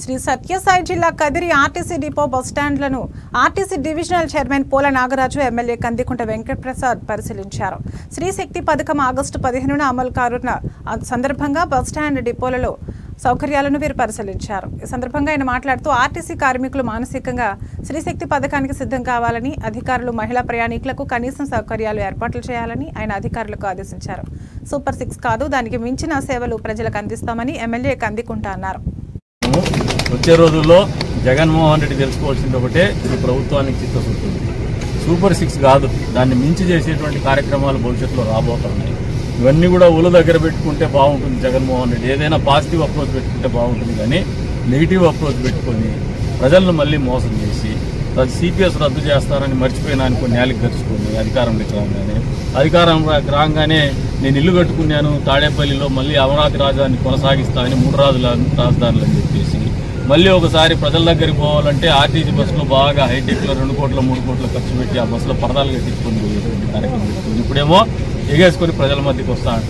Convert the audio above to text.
శ్రీ సత్యసాయి జిల్లా Kadiri RTC depot బస్టాండ్లను RTC divisional chairman Pola Nagaraju MLA Kandikunta Venkataprasad పరిశీలించారు. శ్రీ శక్తి పథకం ఆగస్టు 15న అమలు కానున్న సందర్భంగా బస్టాండ్ డిపోలలో సౌకర్యాలను వీరు పరిశీలించారు. ఈ సందర్భంగా ఆయన మాట్లాడుతూ ఆర్టీసీ కార్మికులు మానసికంగా శ్రీ శక్తి పథకానికి సిద్ధం కావాలని, అధికారులు మహిళా ప్రయాణికులకు కనీసం సౌకర్యాలు ఏర్పాట్లు చేయాలని ఆయన అధికారులకు ఆదేశించారు. సూపర్ 6 కాదు, దానికి మించిన సేవలు ప్రజలకు అందిస్తామని ఎమ్మెల్యే కందికుంట అన్నారు. వచ్చే రోజుల్లో జగన్మోహన్ రెడ్డి తెలుసుకోవాల్సింది ఒకటే, ఇది ప్రభుత్వానికి చిత్తశుద్ధి. సూపర్ 6 కాదు, దాన్ని మించి చేసేటువంటి కార్యక్రమాలు భవిష్యత్తులో రాబోతున్నాయి. ఇవన్నీ కూడా ఊళ్ళ దగ్గర పెట్టుకుంటే బాగుంటుంది. జగన్మోహన్ రెడ్డి ఏదైనా పాజిటివ్ అప్రోచ్ పెట్టుకుంటే బాగుంటుంది, కానీ నెగిటివ్ అప్రోచ్ పెట్టుకొని ప్రజలను మళ్ళీ మోసం చేసి సిపిఎస్ రద్దు చేస్తారని మర్చిపోయినాను కొన్ని ఏళ్ళకి గడుచుకొని అధికారం రాగానే నేను ఇల్లు కట్టుకున్నాను తాడేపల్లిలో, మళ్ళీ అమరావతి రాజధాని కొనసాగిస్తానని 3 రాజధానులు అని చెప్పేసి మళ్ళీ ఒకసారి ప్రజల దగ్గరికి పోవాలంటే ఆర్టీసీ బస్సులో బాగా హైటెక్లో 2 కోట్ల 3 కోట్ల ఖర్చు పెట్టి ఆ బస్సులో పరదాలు కట్టించుకొని పోయేటువంటి కార్యక్రమం ఇప్పుడేమో ఎగేసుకొని ప్రజల మధ్యకి వస్తా